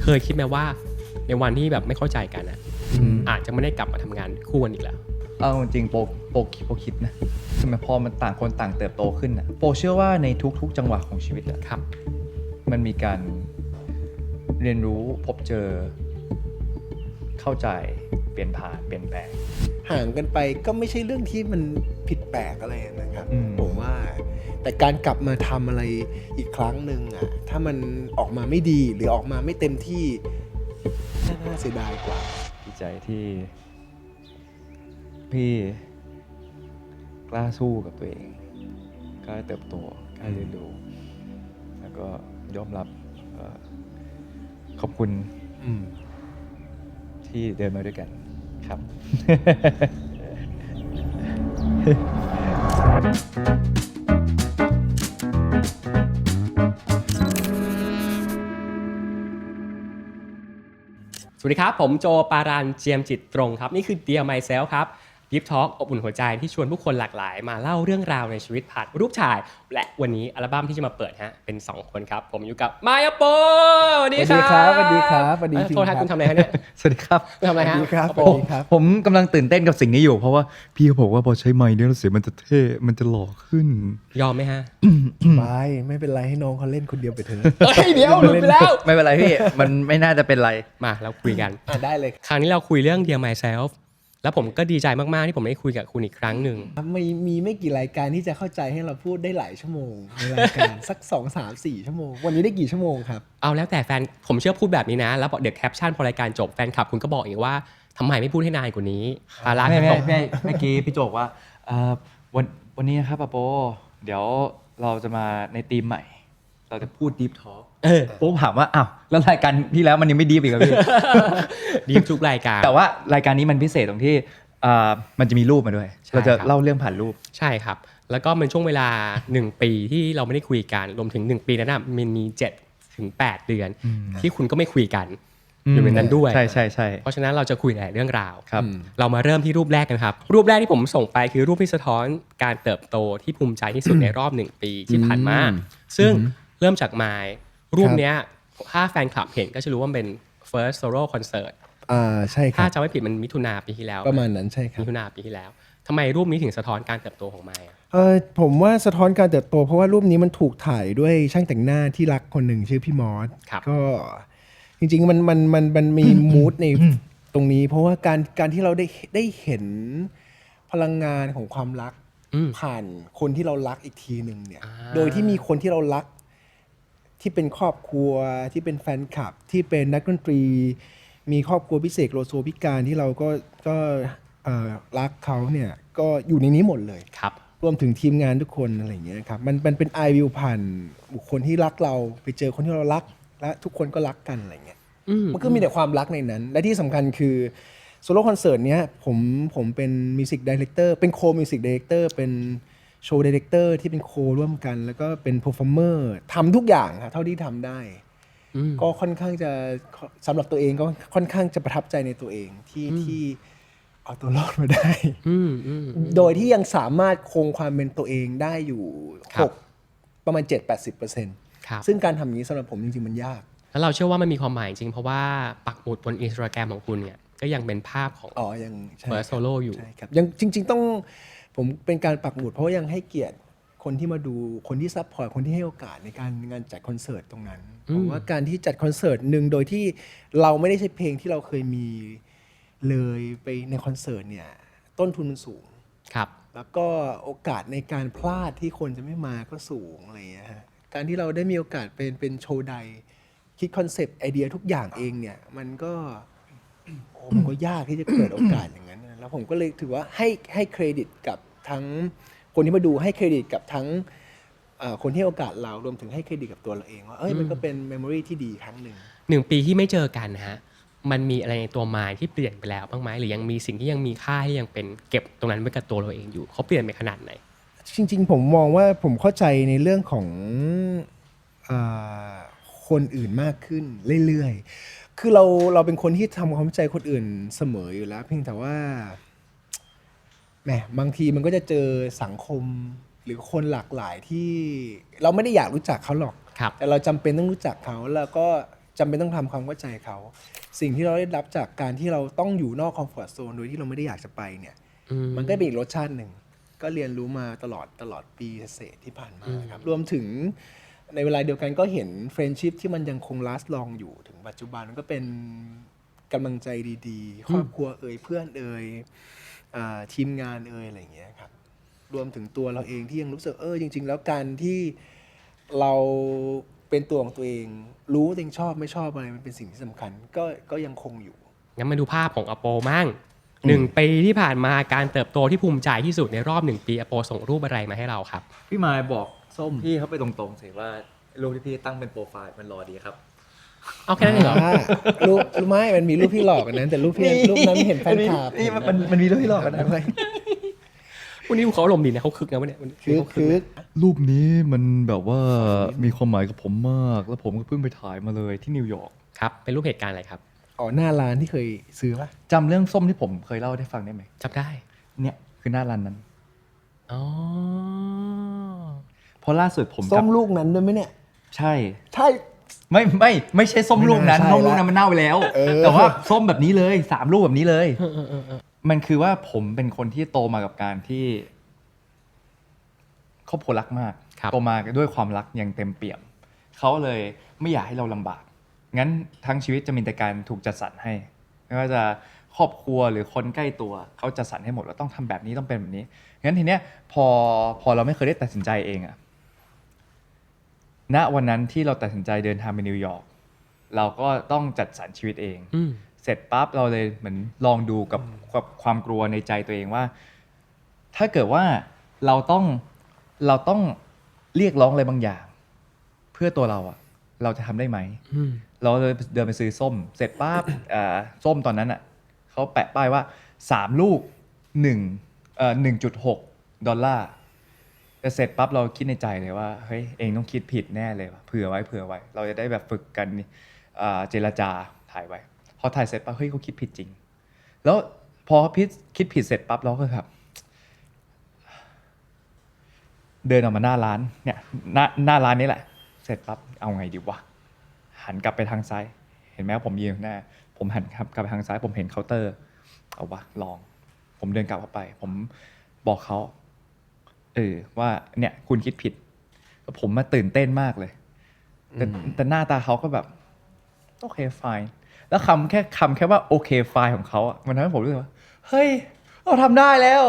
เคยคิดไหมว่าในวันที่แบบไม่เข้าใจกันนะอาจจะไม่ได้กลับมาทำงานคู่กันอีกแล้วเอาจริงโปคิดนะทำไมพอมันต่างคนต่างเติบโตขึ้นนะโปเชื่อว่าในทุกๆจังหวะของชีวิตอะครับมันมีการเรียนรู้พบเจอเข้าใจเปลี่ยนผ่านเปลี่ยนแปลงห่างกันไปก็ไม่ใช่เรื่องที่มันผิดแปลกอะไรนะครับผมว่าแต่การกลับมาทำอะไรอีกครั้งหนึ่งอ่ะถ้ามันออกมาไม่ดีหรือออกมาไม่เต็มที่น่าเสียดายกว่าดีใจที่พี่กล้าสู้กับตัวเองกล้าเติบโตกล้าเรียนรู้แล้วก็ยอมรับขอบคุณที่เดินมาด้วยกันครับ สวัสดีครับผมโจปารันเจียมจิตตรงครับนี่คือ Dear Myself ครับ Deep Talk อบอุ่นหัวใจที่ชวนผู้คนหลากหลายมาเล่าเรื่องราวในชีวิตผ่านรูปถ่ายและวันนี้อัลบั้มที่จะมาเปิดฮะเป็น2คนครับผมอยู่กับมายาโปสวัสดีครับสวัสดีครับสวัสดีโทษครับคุณทำอะไรฮะเนี่ย สวัสดีครับทำอะไรฮะผมกำลังตื่นเต้นกับสิ่งนี้อยู่เพราะว่าพี่เขาบอกว่าพอใช้ไมค์เนี่ยเสียงมันจะเท่มันจะหล่อขึ้นยอมไหมฮะไม่เป็นไรให้น้องเขาเล่นคนเดียวไปเถอะเดี๋ยวหลุดไปแล้ว ไม่เป็นไรพี่มันไม่น่าจะเป็นไรมาเราคุยกันได้เลยครั้งนี้เราคุยเรื่อง Dear Myself แล้วผมก็ดีใจมากๆที่ผมได้คุยกับคุณอีกครั้งหนึ่งมีไม่กี่รายการที่จะเข้าใจให้เราพูดได้หลายชั่วโมงในรายการ สัก 2-3-4 ชั่วโมงวันนี้ได้กี่ชั่วโมงครับเอาแล้วแต่แฟนผมเชื่อพูดแบบนี้นะแล้วเดี๋ยวแคปชั่นพอรายการจบแฟนคลับคุณก็บอกอีกว่าทำไมไม่พูดให้นานกว่านี้ไม่เมื่อกี้พี่โจกว่าวันนี้ครับป้าโปเดี๋ยวเราจะมาในธีมใหม่เราจะพูด Deep Talk โป๊ถามว่าอ้าวแล้วรายการที่แล้วมันยังไม่ดีอีกเหรอพี่ ดีทุกรายการแต่ว่ารายการนี้มันพิเศษตรงที่มันจะมีรูปมาด้วยเราจะเล่าเรื่องผ่านรูปใช่ครับแล้วก็เป็นช่วงเวลา1ปีที่เราไม่ได้คุยกันรวมถึง1ปีนั้นน่ะมันมี7-8 เดือนที่คุณก็ไม่คุยกันอยู่ในนั้นด้วยใช่เพราะฉะนั้นเราจะคุยหลายเรื่องราวเรามาเริ่มที่รูปแรกกันครับรูปแรกที่ผมส่งไปคือรูปที่สะท้อนการเติบโตที่ภูมิใจที่สุดในรอบ1ปีที่ผ่านมาซึ่งเริ่มจากไมล์รูปเนี้ยถ้าแฟนคลับเห็นก็จะรู้ว่าเป็น first solo concert ใช่ครับถ้าจำไม่ผิดมันมิถุนาปีที่แล้วประมาณนั้นใช่ครับมิถุนาปีที่แล้วทำไมรูปนี้ถึงสะท้อนการเติบโตของไมล์ผมว่าสะท้อนการเติบโตเพราะว่ารูปนี้มันถูกถ่ายด้วยช่างแต่งหน้าที่รักคนหนึ่งชื่อพี่มอสก็จริงๆมันมีมูดในตรงนี้เพราะว่าการที่เราได้เห็นพลังงานของความรักผ่านคนที่เรารักอีกทีหนึ่งเนี่ยโดยที่มีคนที่เรารักที่เป็นครอบครัวที่เป็นแฟนคลับที่เป็นนักดนตรีมีครอบครัวพิเศษโลโซพิการที่เราก็รักเขาเนี่ยก็อยู่ในนี้หมดเลยครับรวมถึงทีมงานทุกคนอะไรอย่างเงี้ยครับมันเป็นไอวิวผ่านบุคคลที่รักเราไปเจอคนที่เรารักและทุกคนก็รักกันอะไรเงี้ยมันก็มีแต่ความรักในนั้นและที่สำคัญคือโซโล่คอนเสิร์ตเนี้ยผมเป็นมิวสิกไดเรคเตอร์เป็นโคมิวสิกไดเรคเตอร์เป็นโชว์ไดเรคเตอร์ที่เป็นโคร่วมกันแล้วก็เป็นเพอร์ฟอร์เมอร์ทำทุกอย่างครับเท่าที่ทำได้ก็ค่อนข้างจะสำหรับตัวเองก็ค่อนข้างจะประทับใจในตัวเองที่เอาตัวรอดมาได้โดยที่ยังสามารถคงความเป็นตัวเองได้อยู่ประมาณ 7-80% ซึ่งการทำอย่างนี้สำหรับผมจริงๆมันยากแล้วเราเชื่อว่ามันมีความหมายจริงเพราะว่าปักหมุดบน Instagram ของคุณเนี่ยก็ยังเป็นภาพของยัง First Solo อยู่ใช่ครับยังจริงๆต้องผมเป็นการปักหมุดเพราะว่ายังให้เกียรติคนที่มาดูคนที่ซัพพอร์ตคนที่ให้โอกาสในการงานจัดคอนเสิร์ตตรงนั้นผมว่าการที่จัดคอนเสิร์ตหนึ่งโดยที่เราไม่ได้ใช้เพลงที่เราเคยมีเลยไปในคอนเสิร์ตเนี่ยต้นทุนมันสูงครับแล้วก็โอกาสในการพลาดที่คนจะไม่มาก็สูงอะไรอย่างเงี้ยฮะการที่เราได้มีโอกาสเป็นโชว์ใดคิดคอนเซปต์ไอเดียทุกอย่างเองเนี่ยมันก็ยากที่จะเกิดโอกาสอย่างนั้นแล้วผมก็เลยถือว่าให้เครดิตกับทั้งคนที่มาดูให้เครดิตกับทั้งคนที่ให้โอกาสเรารวมถึงให้เครดิตกับตัวเราเองว่ามันก็เป็นเมมโมรีที่ดีครั้งหนึ่ง1 ปีที่ไม่เจอกันนะฮะมันมีอะไรในตัวมายที่เปลี่ยนไปแล้วบ้างไหมหรือยังมีสิ่งที่ยังมีค่าที่ยังเป็นเก็บตรงนั้นไว้กับตัวเราเองอยู่เขาเปลี่ยนไปขนาดไหนจริงๆผมมองว่าผมเข้าใจในเรื่องของคนอื่นมากขึ้นเรื่อยๆคือเราเป็นคนที่ทำความเข้าใจคนอื่นเสมออยู่แล้วเพียงแต่ว่าแหมบางทีมันก็จะเจอสังคมหรือคนหลากหลายที่เราไม่ได้อยากรู้จักเขาหรอกแต่เราจำเป็นต้องรู้จักเขาแล้วก็ จำเป็นต้องทำความเข้าใจเขาสิ่งที่เราได้รับจากการที่เราต้องอยู่นอกคอมฟอร์ตโซนโดยที่เราไม่ได้อยากจะไปเนี่ยมันก็เป็นอีกรสชาติหนึ่งก็เรียนรู้มาตลอดปีเศษที่ผ่านมาครับรวมถึงในเวลาเดียวกันก็เห็นเฟรนด์ชิพที่มันยังคงลาสต์ลองอยู่ถึงปัจจุบันก็เป็นกำลังใจดีๆครอบครัวเพื่อนทีมงานอะไรอย่างเงี้ยครับรวมถึงตัวเราเองที่ยังรู้สึกจริงๆแล้วการที่เราเป็นตัวของตัวเองรู้ตัวเองชอบไม่ชอบอะไรมันเป็นสิ่งที่สำคัญก็ยังคงอยู่งั้นมาดูภาพของอโปมั่ง1 ปีที่ผ่านมาการเติบโตที่ภูมิใจที่สุดในรอบ1 ปีอโปส่งรูปอะไรมาให้เราครับพี่มายบอกส้มพี่เขาไปตรงๆสิว่ารูปที่พี่ตั้งเป็นโปรไฟล์มันรอดีครับเอาแค่นั้นเหรอรูปไม่มันมีรูปพี่หลอกกันนั้นแต่รูปนั้นเห็นแฟนคลับนี่มันมีรูปพี่หลอกกันนะวันนี้เขาอารมณ์ดีนะเขาคึกนะวันนี้คึกรูปนี้มันแบบว่ามีความหมายกับผมมากแล้วผมก็เพิ่งไปถ่ายมาเลยที่นิวยอร์กครับเป็นรูปเหตุการณ์อะไรครับหน้าร้านที่เคยซื้อป่ะจำเรื่องส้มที่ผมเคยเล่าให้ฟังได้ไหมจำได้เนี่ยคือหน้าร้านนั้นอ๋อเพราะล่าสุดผมส้มลูกนั้นด้วยไหมเนี่ยใช่ ไม่ใช่ส้มลูกนั้นส้มลูกนั้นมันเน่าไปแล้วแต่ว่าส้มแบบนี้เลย3ลูกแบบนี้เลยมันคือว่าผมเป็นคนที่โตมากับการที่ครอบครัวรักมากโตมาด้วยความรักอย่างเต็มเปี่ยมเขาเลยไม่อยากให้เราลำบากงั้นทั้งชีวิตจะมีแต่การถูกจัดสรรให้ไม่ว่าจะครอบครัวหรือคนใกล้ตัวเขาจัดสรรให้หมดว่าต้องทำแบบนี้ต้องเป็นแบบนี้งั้นทีเนี้ยพอเราไม่เคยได้ตัดสินใจเองอะณวันนั้นที่เราตัดสินใจเดินทางไปนิวยอร์กเราก็ต้องจัดสรรชีวิตเองเสร็จปั๊บเราเลยเหมือนลองดูกับความกลัวในใจตัวเองว่าถ้าเกิดว่าเราต้องเรียกร้องอะไรบางอย่างเพื่อตัวเราอะเราจะทำได้ไหมเราเลยเดินไปซื้อส้มเสร็จปั๊บส้มตอนนั้นอะเขาแปะป้ายว่า3ลูก1.6 ดอลลาร์แต่เสร็จปั๊บเราคิดในใจเลยว่าเฮ้ยเองต้องคิดผิดแน่เลยว่ะเผื่อไว้เราจะได้แบบฝึกกันเจรจาถ่ายไว้พอถ่ายเสร็จปั๊บเฮ้ยเขาคิดผิดจริงแล้วพอคิดผิดเสร็จปั๊บเราก็แบบเดินออกมาหน้าร้านเนี่ยหน้าร้านนี้แหละเสร็จปั๊บเอาไงดีวะหันกลับไปทางซ้ายเห็นไหมผมยืนหน้าผมหันกลับไปทางซ้ายผมเห็นเคาน์เตอร์เอาวะลองผมเดินกลับเข้าไปผมบอกเขาว่าเนี่ยคุณคิดผิดผมมาตื่นเต้นมากเลยแต่หน้าตาเขาก็แบบโอเคไฟน์แล้วคำแค่ว่าโอเคไฟน์ของเขาอ่ะมันทำให้ผมรู้สึกว่าเฮ้ยเราทำได้แล้ว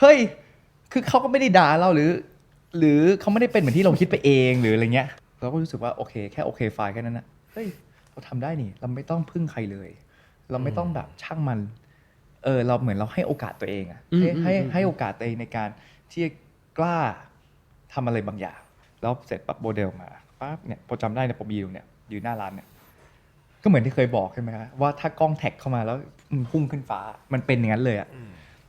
เฮ้ยคือเขาก็ไม่ได้ด่าเราหรือเขาไม่ได้เป็นเหมือนที่เราคิดไปเองหรืออะไรเงี้ยเราก็รู้สึกว่าโอเคแค่โอเคไฟน์แค่นั้นนะเฮ้ยเราทำได้นี่เราไม่ต้องพึ่งใครเลยเราไม่ต้องแบบช่างมันเราเหมือนเราให้โอกาสตัวเองอ่ะให้โอกาสตัวเองในการที่กล้าทำอะไรบางอย่างแล้วเสร็จปั๊บโมเดลมาปั๊บเนี่ยพอจำได้เนี่ยผมยืนหน้าร้านเนี่ยก็เหมือนที่เคยบอกใช่ไหมครับว่าถ้ากล้องแท็กเข้ามาแล้วพุ่งขึ้นฟ้ามันเป็นอย่างนั้นเลยอ่ะ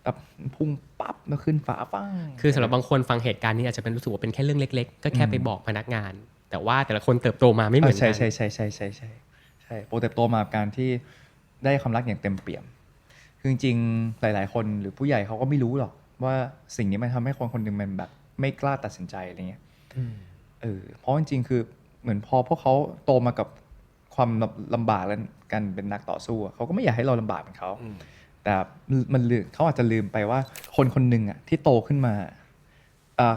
แบบพุ่งปั๊บแล้วขึ้นฟ้าปั้งคือสำหรับบางคนฟังเหตุการณ์นี้อาจจะเป็นรู้สึกว่าเป็นแค่เรื่องเล็กๆก็แค่ไปบอกพนักงานแต่ว่าแต่ละคนเติบโตมาไม่เหมือนกันใช่โปรเติบโตมาการที่ได้ความรักอย่างเต็มเปี่ยมคือจริงๆหลายๆคนหรือผู้ใหญ่เขาก็ไม่รู้หรอกว่าสิ่งนี้มันทำให้คนคนหนึ่งมันแบบไม่กล้าตัดสินใจอะไรเงี้ยเพราะจริงๆคือเหมือนพอพวกเขาโตมากับความลำบากแล้วกันเป็นนักต่อสู้เขาก็ไม่อยากให้เราลำบากเหมือนเขาแต่มันเขาอาจจะลืมไปว่าคนคนหนึ่งอ่ะที่โตขึ้นมา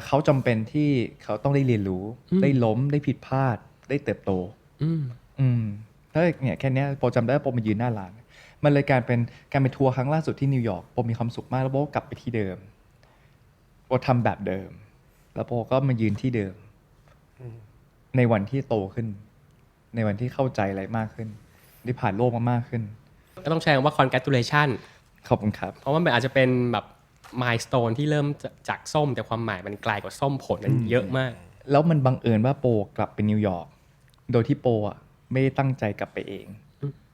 เขาจำเป็นที่เขาต้องได้เรียนรู้ได้ล้มได้ผิดพลาดได้เติบโตถ้าเนี่ยแค่นี้โปรจำได้โปรมายืนหน้าร้านมันเลยการไปทัวร์ครั้งล่าสุดที่นิวยอร์กโปรมีความสุขมากแล้วโปรกลับไปที่เดิมโปรทำแบบเดิมแล้วโปรก็มายืนที่เดิมในวันที่โตขึ้นในวันที่เข้าใจอะไรมากขึ้นได้ผ่านโลกมามากขึ้นก็ต้องใช้คำว่า congratulation ขอบคุณครับเพราะว่ามันอาจจะเป็นแบบmilestone ที่เริ่มจากส้มแต่ความหมายมันไกลกว่าส้มผลมันเยอะมากแล้วมันบังเอิญว่าโปกลับไปนิวยอร์กโดยที่โปอ่ะไม่ได้ตั้งใจกลับไปเอง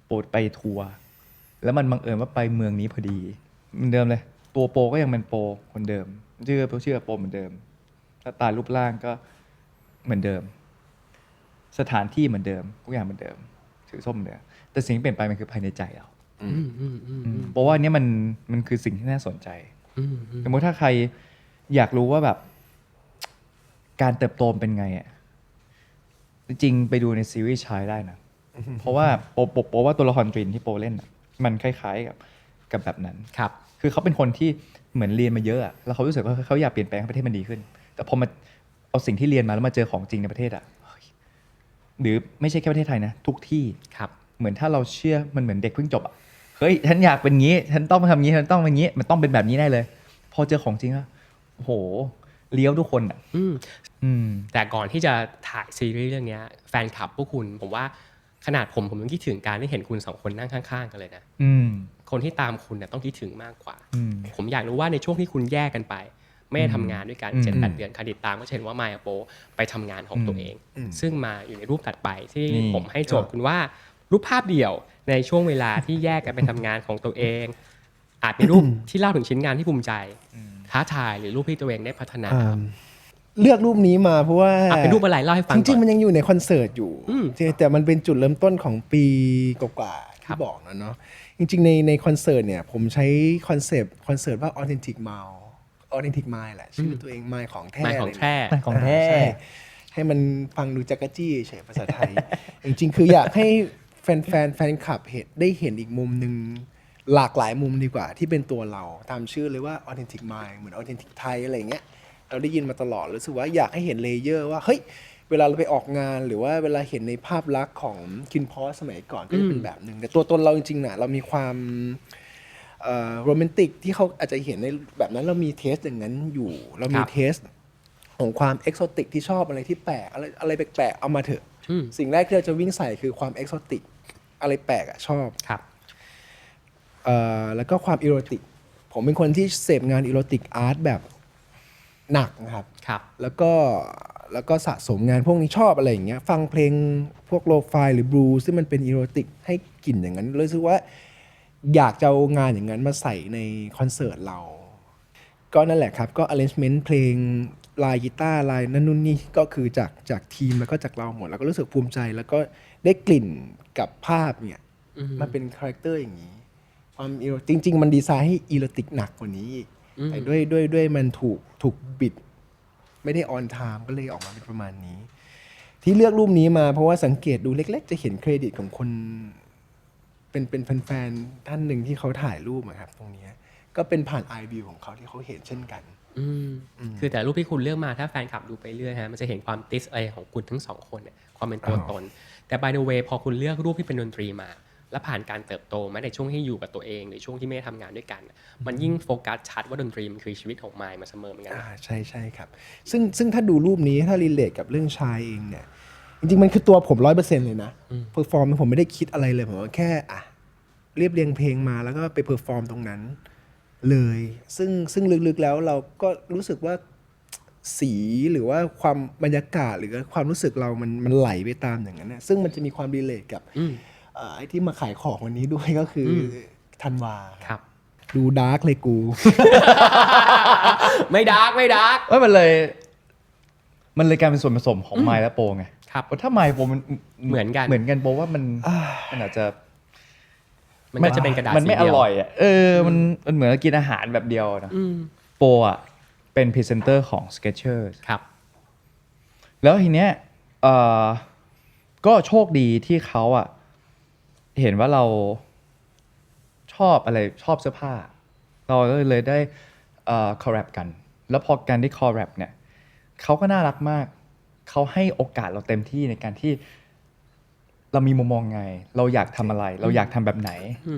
โปไปทัวร์แล้วมันบังเอิญว่าไปเมืองนี้พอดีเหมือนเดิมเลยตัวโปก็ยังเป็นโปคนเดิมชื่อโปเหมือนเดิมหน้าตารูปร่างก็เหมือนเดิมสถานที่เหมือนเดิมทุกอย่างเหมือนเดิมถือส้มเหมือนเดิมแต่สิ่งที่เปลี่ยนไปมันคือภายในใจเราเพราะว่านี้มันคือสิ่งที่น่าสนใจสมมติถ้าใครอยากรู้ว่าแบบการเติบโตเป็นไงอ่ะจริงไปดูในซีรีส์ชายได้นะ เพราะว่าโปว่าตัวละครตรินที่โปเล่นอะมันคล้ายๆกับแบบนั้น ครับ คือเขาเป็นคนที่เหมือนเรียนมาเยอะอะแล้วเขารู้สึกว่าเขาอยากเปลี่ยนแปลงให้ประเทศมันดีขึ้น แต่พอมาเอาสิ่งที่เรียนมาแล้วมาเจอของจริงในประเทศอะหรือไม่ใช่แค่ประเทศไทยนะทุกที่ ครับ เหมือนถ้าเราเชื่อมันเหมือนเด็กเพิ่งจบอะเฮ้ยฉันอยากเป็นงี้ฉันต้องทำงี้ฉันต้องเป็นงี้มันต้องเป็นแบบนี้ได้เลย พอเจอของจริงอะโอ้โหเลี้ยวทุกคนอะ แต่ก่อนที่จะถ่ายซีรีส์เรื่องนี้แฟนคลับพวกคุณผมว่าขนาดผมยังคิดถึงการที่เห็นคุณสองคนนั่งข้างๆกันเลยนะคนที่ตามคุณเนี่ยต้องคิดถึงมากกว่าผมอยากรู้ว่าในช่วงที่คุณแยกกันไปไม่ได้ทำงานด้วยกัน7-8 เดือนคติดตามก็เช่นว่ามายาโปไปทำงานของตัวเองซึ่งมาอยู่ในรูปถัดไปที่ผมให้โจทย์คุณว่ารูปภาพเดี่ยวในช่วงเวลาที่แยกกันไปทำงานของตัวเองอาจเป็นรูปที่เล่าถึงชิ้นงานที่ภูมิใจท้าทายหรือรูปที่ตัวเองได้พัฒนาเลือกรูปนี้มาเพราะว่าเป็นรูปอะไรเล่าให้ฟังก่อนจริงๆมันยังอยู่ในคอนเสิร์ตอยู่แต่มันเป็นจุดเริ่มต้นของปีกว่าๆที่บอกนะเนาะจริงๆในคอนเสิร์ตเนี่ยผมใช้คอนเสิร์ตว่า authentic mind แหละชื่อตัวเอง mind ของแท้ mind ของแท้ ของแท้ ให้มันฟังดูจักรจี้เฉยภาษาไทย จริงๆคืออยากให้แฟนคลับได้เห็นอีกมุมนึงหลากหลายมุมดีกว่าที่เป็นตัวเราตามชื่อเลยว่า authentic mind เหมือน authentic ไทยอะไรอย่างเงี้ยเราได้ยินมาตลอดรู้สึกว่าอยากให้เห็นเลเยอร์ว่าเฮ้ยเวลาเราไปออกงานหรือว่าเวลาเห็นในภาพลักษณ์ของคินพอสสมัยก่อนก็จะเป็นแบบหนึ่งแต่ตัวตนเราจริงๆน่ะเรามีความโรแมนติกที่เขาอาจจะเห็นในแบบนั้นเรามีเทสอย่างนั้นอยู่เรามีเทสของความเอกโซติกที่ชอบอะไรที่แปลกอะไรแปลกๆเอามาเถอะสิ่งแรกที่เราจะวิ่งใส่คือความเอกโซติกอะไรแปลกชอบครับแล้วก็ความอีโรติกผมเป็นคนที่เสพงานอีโรติกอาร์ตแบบหนักนะครับแล้วก็สะสมงานพวกนี้ชอบอะไรอย่างเงี้ยฟังเพลงพวกโลฟายหรือบลูซึ่งมันเป็นอีโรติกให้กลิ่นอย่างนั้นรู้สึกว่าอยากจะเอางานอย่างนั้นมาใส่ในคอนเสิร์ตเราก็นั่นแหละครับก็ arrangement เพลงลายกีตาร์ลายนั่นนู่นนี่ก็คือจากทีมแล้วก็จากเราหมดแล้วก็รู้สึกภูมิใจแล้วก็ได้กลิ่นกับภาพเนี่ยมันเป็นคาแรคเตอร์อย่างนี้ความจริงๆมันดีไซน์ให้อีโรติกหนักกว่านี้แต่ด้วยมันถูกบิดไม่ได้ออนไทม์ก็เลยออกมาเป็นประมาณนี้ที่เลือกรูปนี้มาเพราะว่าสังเกตดูเล็กๆจะเห็นเครดิตของคนเป็นแฟนๆท่านหนึ่งที่เขาถ่ายรูปครับตรงนี้ก็เป็นผ่าน iView ของเขาที่เขาเห็นเช่นกันคือแต่รูปที่คุณเลือกมาถ้าแฟนคลับดูไปเรื่อยฮะมันจะเห็นความติสอะไรของคุณทั้งสองคนเนี่ยความเป็นตัวตนแต่ by the way พอคุณเลือกรูปที่เป็นดนตรีมาและผ่านการเติบโตมาในช่วงที่อยู่กับตัวเองในช่วงที่ไม่ได้ทำงานด้วยกันมันยิ่งโฟกัสชัดว่าดนตรีมันคือชีวิตของมายมาเสมอเหมือนกันใช่ครับซึ่งถ้าดูรูปนี้ถ้ารีเลทกับเรื่องชายเองเนี่ยจริงๆมันคือตัวผม 100% เลยนะเพอร์ฟอร์มผมไม่ได้คิดอะไรเลยผมว่าแค่เรียบเรียงเพลงมาแล้วก็ไปเพอร์ฟอร์มตรงนั้นเลยซึ่งลึกๆแล้วเราก็รู้สึกว่าสีหรือว่าความบรรยากาศหรือความรู้สึกเรามันไหลไปตามอย่างนั้นนะซึ่งมันจะมีความรีเลทกับไอ้ที่มาขายของวันนี้ด้วยก็คือธันวาครับดูดาร์กเลยกู ไม่ดาร์กมันเลยกลายเป็นส่วนผสมของไมล์และโปไงครับเพราะถ้าไมล์โปมันเหมือนกันโปว่ามันอาจจะมันจะเป็นกระดาษมันไม่อร่อยอ่ะมันเหมือนกินอาหารแบบเดียวนะโปอ่ะเป็นพรีเซนเตอร์ของ Skechers ครับแล้วทีเนี้ยก็โชคดีที่เขาอ่ะเห็นว่าเราชอบอะไรชอบเสื้อผ้าเราเลยได้คอลแลบกันแล้วพอการได้คอลแลบเนี่ยเขาก็น่ารักมากเขาให้โอกาสเราเต็มที่ในการที่เรามีมุมมองไงเราอยากทำอะไรเราอยากทำแบบไหน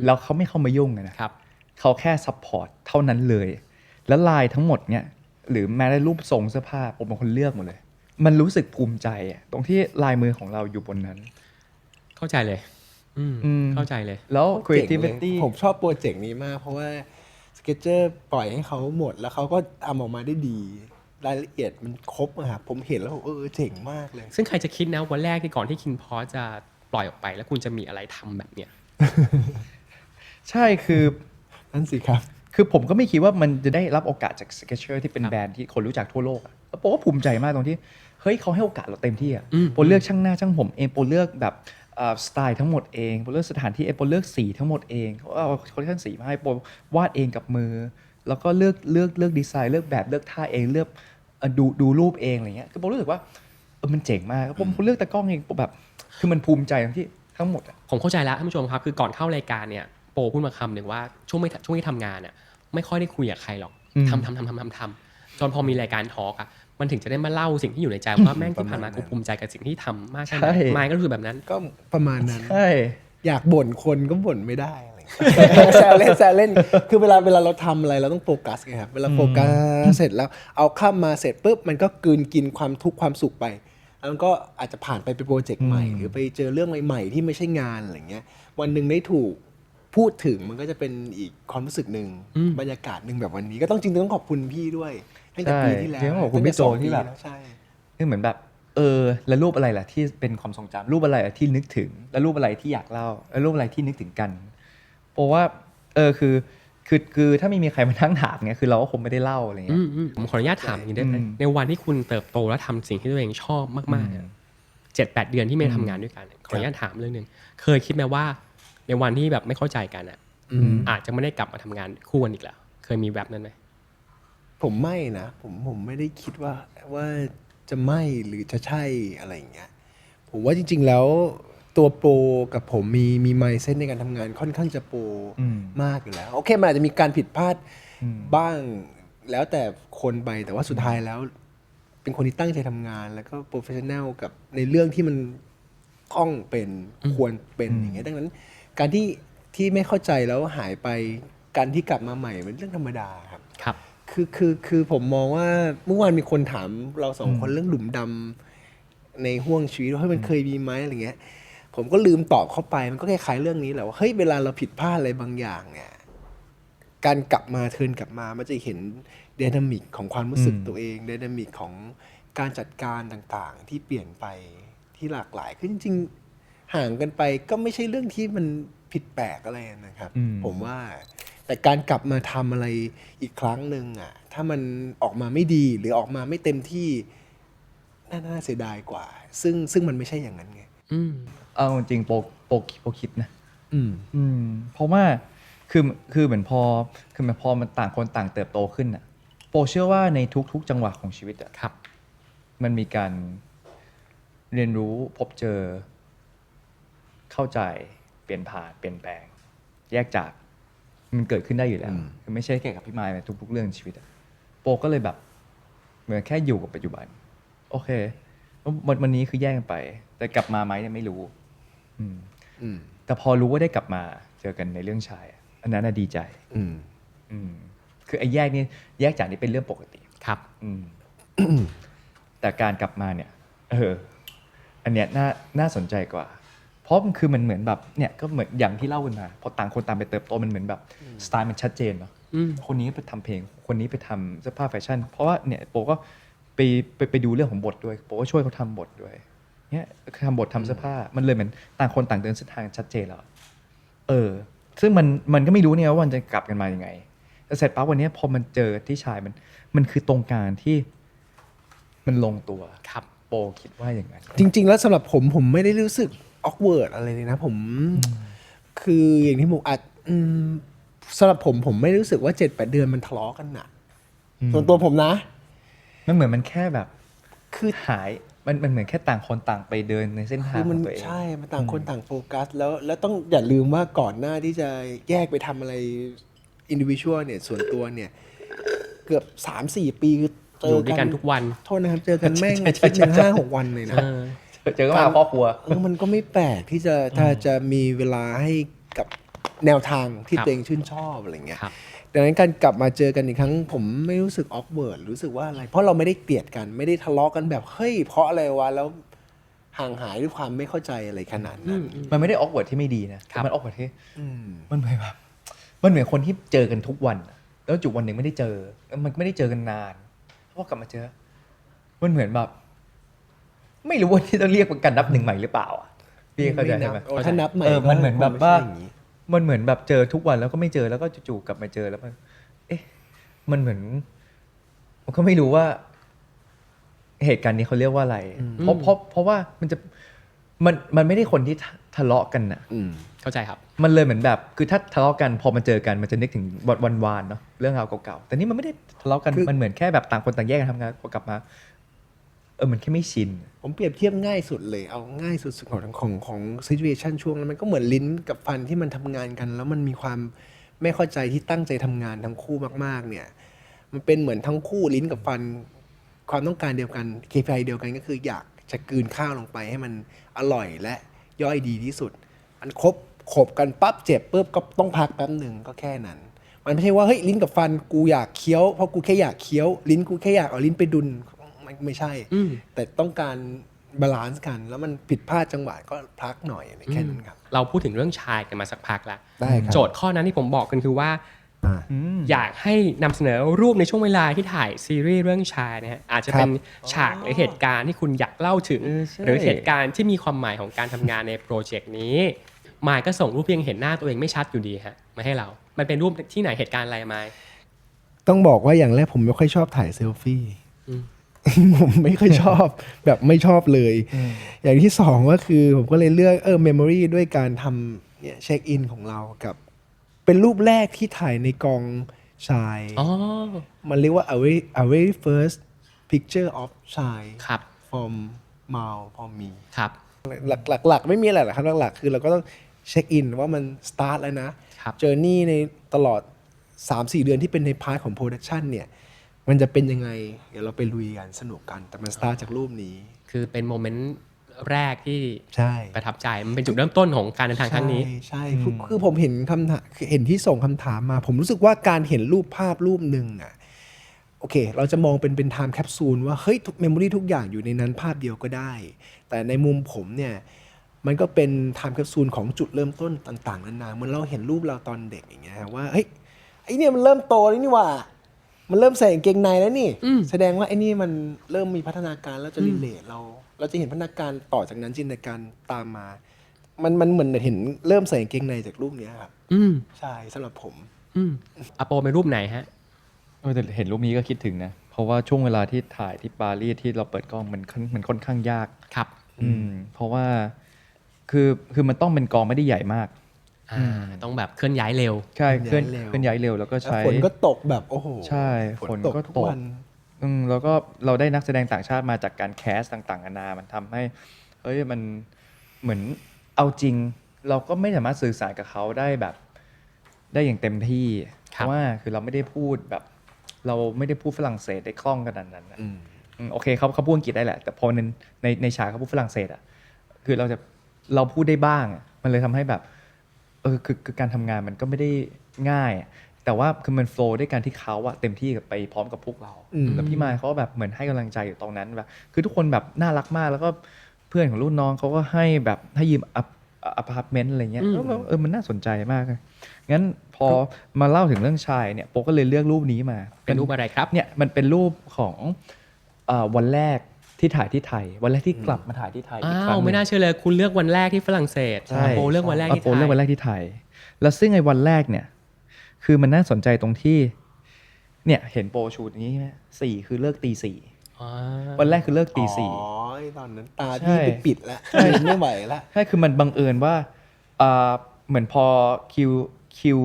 แล้วเขาไม่เข้ามายุ่งนะครับเขาแค่ซัพพอร์ตเท่านั้นเลยแล้วลายทั้งหมดเนี่ยหรือแม้แต่รูปทรงเสื้อผ้าผมเป็นคนเลือกหมดเลยมันรู้สึกภูมิใจตรงที่ลายมือของเราอยู่บนนั้นเข้าใจเลยเข้าใจเลยแล้ว creativity ผมชอบโปรเจกต์นี้มากเพราะว่า Skechers ปล่อยให้เขาหมดแล้วเขาก็ทำออกมาได้ดีรายละเอียดมันครบอะครับผมเห็นแล้วเจ๋งมากเลยซึ่งใครจะคิดนะวันแรกที่ก่อนที่คินพอจะปล่อยออกไปแล้วคุณจะมีอะไรทำแบบเนี้ย ใช่คือนั่นสิครับคือผมก็ไม่คิดว่ามันจะได้รับโอกาสจาก Skechers ที่เป็นแบรนด์ที่คนรู้จักทั่วโลกแล้วโปก็ภูมิใจมากตรงที่เฮ้ยเขาให้โอกาสเราเต็มที่โปเลือกช่างหน้าช่างผมเองโปเลือกแบบสไตล์ทั้งหมดเองโปเลือกสถานที่เองโปเลือกสีทั้งหมดเองเขาเอาคอลเลคชันสีมาให้โปวาดเองกับมือแล้วก็เลือกดีไซน์เลือกแบบเลือกท่าเองเลือกดูรูปเองอะไรเงี้ยคือโปรู้สึกว่ามันเจ๋งมากผมเลือกตากล้องเองแบบคือมันภูมิใจตรงที่ ทั้งหมดอ่ะผมเข้าใจแล้วท่านผู้ชมครับคือก่อนเข้ารายการเนี่ยโปพูดมาคำหนึ่งว่าช่วงที่ทำงานเนี่ยไม่ค่อยได้คุยกับใครหรอกทำจนพอมีรายการทอล์กอ่ะมันถึงจะได้มาเล่าสิ่งที่อยู่ในใจว่าแม่งที่ผ่านมากูภูมิใจกับสิ่งที่ทำมากแค่ไหนมายก็คือแบบนั้นก็ประมาณนั้น ใช่ อยากบ่นคนก็บ่นไม่ได้อะไรแซวเล่นคือเวลาเราทำอะไรเราต้องโฟกัสไงครับเวลาโฟกัสเสร็จแล้วเอาข้ามมาเสร็จปุ๊บมันก็กลืนกินความทุกข์ความสุขไปแล้วมันก็อาจจะผ่านไปเป็นโปรเจกต์ใหม่หรือไปเจอเรื่องใหม่ๆที่ไม่ใช่งานอะไรเงี้ยวันหนึ่งได้ถูกพูดถึงมันก็จะเป็นอีกความรู้สึกหนึ่งบรรยากาศหนึ่งแบบวันนี้ก็ต้องจริงๆต้องขอบคุณพี่ด้วยตั้งแต่ปีที่แล้วขอบคุณพี่โจที่แบบใช่คือเหมือนแบบแล้วรูปอะไรล่ะที่เป็นความทรงจำรูปอะไรล่ะที่นึกถึงแล้วรูปอะไรที่อยากเล่าแล้วรูปอะไรที่นึกถึงกันเพราะว่าคือถ้าไม่มีใครมานั่งถามเงี้ยคือเราก็คงไม่ได้เล่าอะไรเงี้ยผมขออนุญาตถามอย่างนี้ได้ไหมในวันที่คุณเติบโตและทำสิ่งที่ตัวเองชอบมากๆ7-8 เดือนที่ไม่ทำงานด้วยกันขออนุญาตถามเรื่องนึงเคยคิดไหมว่าในวันที่แบบไม่เข้าใจกันอาจจะไม่ได้กลับมาทำงานคู่กันอีกแล้วเคยมีแบบนั้นไหมผมไม่นะผมไม่ได้คิดว่าจะไม่หรือจะใช่อะไรอย่างเงี้ยผมว่าจริงๆแล้วตัวโปรกับผมมีไมซ์เซตในการทำงานค่อนข้างจะโปรมากอยู่แล้วโอเคมันอาจจะมีการผิดพลาดบ้างแล้วแต่คนไปแต่ว่าสุดท้ายแล้วเป็นคนที่ตั้งใจทำงานแล้วก็โปรเฟชชั่นแนลกับในเรื่องที่มันต้องเป็นควรเป็นอย่างเงี้ยดังนั้นการที่ไม่เข้าใจแล้วหายไปการที่กลับมาใหม่เป็นเรื่องธรรมดาครับครับคือผมมองว่าเมื่อวานมีคนถามเราสองคนเรื่องหลุมดำในห้วงชีวิตว่าเฮ้ยมันเคยมีไหมอะไรเงี้ยผมก็ลืมตอบเข้าไปมันก็คล้ายๆเรื่องนี้แหละว่าเฮ้ยเวลาเราผิดพลาดอะไรบางอย่างเนี่ยการกลับมาเทิร์นกลับมามันจะเห็นไดนามิกของความรู้สึกตัวเองไดนามิกของการจัดการต่างๆที่เปลี่ยนไปที่หลากหลายคือจริงๆห่างกันไปก็ไม่ใช่เรื่องที่มันผิดแปลกอะไรนะครับผมว่าแต่การกลับมาทำอะไรอีกครั้งหนึ่งอ่ะถ้ามันออกมาไม่ดีหรือออกมาไม่เต็มที่น่าเสียดายกว่าซึ่งมันไม่ใช่อย่างนั้นไงเอาจริงโปคิดนะเพราะว่าคือเหมือนพอมันต่างคนต่างเติบโตขึ้นอ่ะโปเชื่อว่าในทุกๆจังหวะของชีวิตอ่ะครับมันมีการเรียนรู้พบเจอเข้าใจเปลี่ยนผ่านเปลี่ยนแปลงแยกจากมันเกิดขึ้นได้อยู่แล้วคือไม่ใช่แค่กับพี่มายในทุกๆเรื่องชีวิตโปก็เลยแบบเหมือนแค่อยู่กับปัจจุบันโอเควันนี้คือแยกกันไปแต่กลับมาไหมเนี่ยไม่รู้แต่พอรู้ว่าได้กลับมาเจอกันในเรื่องชายอันนั้นน่ะดีใจคือไอ้แยกจากนี้เป็นเรื่องปกติครับแต่การกลับมาเนี่ยอันเนี้ยน่าสนใจกว่าเพราะคือมันเหมือนแบบเนี่ยก็เหมือนอย่างที่เล่ากันมาพอต่างคนต่างไปเติบโตมันเหมือนแบบสไตล์มันชัดเจนเนาะคนนี้ไปทำเพลงคนนี้ไปทำเสื้อผ้าแฟชั่นเพราะว่าเนี่ยโปก็ไปดูเรื่องของบทด้วยโปก็ช่วยเขาทำบทด้วยเนี่ยทำบททำเสื้อผ้ามันเลยเหมือนต่างคนต่างเดินเส้นทางชัดเจนแล้วซึ่งมันก็ไม่รู้เนี่ยว่ามันจะกลับกันมายังไงแต่เสร็จปั๊บวันนี้พอมันเจอที่ชายมันคือตรงกลางที่มันลงตัวครับโปคิดว่าอย่างนั้นจริงๆแล้วสำหรับผมไม่ได้รู้สึกawkward อะไรเลยนะผมคืออย่างที่ผมอาจสำหรับผมไม่รู้สึกว่า 7-8 เดือนมันทะเลาะกันน่ะส่วนตัวผมนะมันเหมือนมันแค่แบบคือหายมันเหมือนแค่ต่างคนต่างไปเดินในเส้นทางของตัวเองใช่มันต่างคนต่างโฟกัสแล้วต้องอย่าลืมว่าก่อนหน้าที่จะแยกไปทำอะไร individual เนี่ยส่วนตัวเนี่ยเกือบ 3-4 ปีเจอกันทุกวันโทษนะครับเจอกันแม่งอาทิตย์นึง 5-6 วันเลยนะเจอก็มาครอบครัวมันก็ไม่แปลกที่จะมีเวลาให้กับแนวทางที่ตัวเองชื่นชอบอะไรเงี้ยดังนั้นการกลับมาเจอกันอีกครั้งผมไม่รู้สึกawkwardรู้สึกว่าอะไรเพราะเราไม่ได้เกลียดกันไม่ได้ทะเลาะกันแบบเฮ้ยเพราะอะไรวะแล้วห่างหายด้วยความไม่เข้าใจอะไรขนาดนั้นมันไม่ได้awkwardที่ไม่ดีนะมันawkwardที่มันเหมือนแบบมันเหมือนคนที่เจอกันทุกวันแล้วจุดวันหนึ่งไม่ได้เจอมันไม่ได้เจอกันนานพอกลับมาเจอมันเหมือนแบบไม่รู้ว่าที่ต้องเรียกว่าการนับหนึ่งใหม่หรือเปล่าพี่เข้าใจใช่ไหมถ้านับใหม่มันเหมือนแบบว่ามันเหมือนแบบเจอทุกวันแล้วก็ไม่เจอแล้วก็จู่ๆกลับมาเจอแล้วมันเหมือนมันก็ไม่รู้ว่าเหตุการณ์นี้เขาเรียกว่าอะไรเพราะว่ามันไม่ได้คนที่ทะเลาะกันน่ะเข้าใจครับมันเลยเหมือนแบบคือถ้าทะเลาะกันพอมาเจอกันมันจะนึกถึงวันวานเนาะเรื่องราวเก่าๆแต่นี่มันไม่ได้ทะเลาะกันมันเหมือนแค่แบบต่างคนต่างแยกกันทำงานพอกลับมา มันแค่ไม่ชิน ผมเปรียบเทียบง่ายสุดเลยเอาง่ายสุดๆของซิทูเอชันช่วงนั้นมันก็เหมือนลิ้นกับฟันที่มันทำงานกัน แล้วมันมีความไม่เข้าใจที่ตั้งใจทำงานทั้งคู่มากๆเนี่ยมันเป็นเหมือนทั้งคู่ลิ้นกับฟันความต้องการเดียวกัน KPI เดียวกันก็คืออยากจะกลืนข้าวลงไปให้มันอร่อยและย่อยดีที่สุดมันขบกันปั๊บเจ็บปุ๊บก็ต้องพักแป๊บหนึ่งก็แค่นั้นมันไม่ใช่ว่าเฮ้ยลิ้นกับฟันกูอยากเคี้ยวเพราะกูแค่อยากเคี้ยวลิ้นกูแค่อยากเอาลิ้นไปดุนไม่ใช่แต่ต้องการบาลานซ์กันแล้วมันผิดพลาดจังหวะก็พักหน่อยอะไรแค่นั้นครับ เราพูดถึงเรื่องชายกันมาสักพักแล้ว ได้ครับ โจทย์ข้อนั้นที่ผมบอกกันคือว่า อยากให้นำเสนอรูปในช่วงเวลาที่ถ่ายซีรีส์เรื่องชายนะฮะอาจจะเป็นฉากหรือเหตุการณ์ที่คุณอยากเล่าถึง หรือเหตุการณ์ที่มีความหมายของการทำงานในโปรเจกต์นี้มายก็ส่งรูปเพียงเห็นหน้าตัวเองไม่ชัดอยู่ดีฮะมาให้เรา มันเป็นรูปที่ไหนเหตุการณ์อะไรมาย ต้องบอกว่าอย่างแรกผมไม่ค่อยชอบถ่ายเซลฟี่ ผมไม่ค่อยชอบ แบบไม่ชอบเลย อย่างที่สองก็คือผมก็เลยเลือกเมมโมรีด้วยการทำเนี่ยเช็คอินของเรากับ เป็นรูปแรกที่ถ่ายในกองชาย มันเรียกว่า a very first picture of ชาย ครับ from Mal from me ครับ หลักๆไม่มีอะไรหรอกครับหลักๆคือเราก็ต้องเช็คอินว่ามันสตาร์ทแล้วนะครับ เจอร์นี่ในตลอด 3-4 เดือนที่เป็นในพาร์ทของโปรดักชันเนี่ยมันจะเป็นยังไงเดี๋ยวเราไปลุยกันสนุกกันแต่มันสตาร์ทจากรูปนี้ คือเป็นโมเมนต์แรกที่ ใช่ ประทับใจมันเป็นจุดเริ่มต้นของการเดินทางครั้งนี้ ใช่คือผมเห็นคำถามเห็นที่ส่งคำถามมา ผมรู้สึกว่าการเห็นรูปภาพรูปหนึ่งอ่ะโอเค เราจะมองเป็นไทม์แคปซูลว่าเฮ้ยทุกเมมโมรีทุกอย่างอยู่ในนั้นภาพเดียวก็ได้ แต่ในมุมผมเนี่ยมันก็เป็นไทม์แคปซูลของจุดเริ่มต้นต่างๆนานาเหมือนเราเห็นรูปเราตอนเด็กอย่างเงี้ยว่าเฮ้ยไอ้เนี่ยมันเริ่มโตแล้วนี่หว่ามันเริ่มใส่กางเกงในแล้วนี่แสดงว่าไอ้นี่มันเริ่มมีพัฒนาการแล้วจะรีเลทเราจะเห็นพัฒนาการต่อจากนั้นจินตนาการตามมา มันเหมือนเห็นเริ่มใส่กางเกงในจากรูปเนี้ยครับใช่สำหรับผม อโปเป็นรูปไหนฮะ แต่เห็นรูปนี้ก็คิดถึงนะเพราะว่าช่วงเวลาที่ถ่ายที่ปารีสที่เราเปิดกล้องมันค่อนข้างยาก ครับ เพราะว่าคือมันต้องเป็นกองไม่ได้ใหญ่มาก ต้องแบบเคลื่อนย้ายเร็ว ใช่เคลื่อน ย้ายเร็ว ย้ายเร็วแล้วก็ แล้ว ใช้ ฝนก็ตกแบบโอ้โห ใช่ฝนก็ ทุ ตก วัน แล้วก็เราได้นักแสดงต่างชาติมาจากการแคสต่างๆนานามันทำให้เฮ้ยมันเหมือนเอาจริง เราก็ไม่สามารถสื่อสารกับเขาได้แบบได้อย่างเต็มที่เพ ครับ ราะว่าคือเราไม่ได้พูดแบบเราไม่ได้พูดฝรั่งเศสได้คล่องขนาดนั้นนะโอเคเขาพูดอังกฤษได้แหละแต่พอในฉากเขาพูดฝรั่งเศสอ่ะคือเราพูดได้บ้างอะมันเลยทำให้แบบคือการทำงานมันก็ไม่ได้ง่ายอะแต่ว่าคือมันโฟล์ด้วยการที่เขาอะเต็มที่กับไปพร้อมกับพวกเราแล้วพี่มายเขาแบบเหมือนให้กำลังใจอยู่ตรงนั้นแบบคือทุกคนแบบน่ารักมากแล้วก็เพื่อนของรุ่นน้องเขาก็ให้แบบให้ยืมอพาร์ตเมนต์อะไรเงี้ยแล้วมันน่าสนใจมากเลยงั้นพอมาเล่าถึงเรื่องชายเนี่ยโป๊ก็เลยเลือกรูปนี้มา เป็นรูปอะไรครับ เนี่ยมันเป็นรูปของวันแรกที่ถ่ายที่ไทยวันแรกที่กลับมาถ่ายที่ไทยอีกครั้งหนึ่ง ไม่น่าเชื่อเลยคุณเลือกวันแรกที่ฝรั่งเศส ใช่ อโปเลือกวันแรกที่ไท โปเลือกวันแรกที่ไทย แล้วซึ่งไอ้วันแรกเนี่ยคือมันน่าสนใจตรงที่เนี่ยเห็นโปรชูตนี้ไหม4คือเลิกตีสี่วันแรกคือเลิกตีสี่ อ๋อตอนนั้นตา ใช่ พี่ปิดแล้วไม่ไหวแล้ว ใช่คือมันบังเอิญว่าเหมือนพอคิว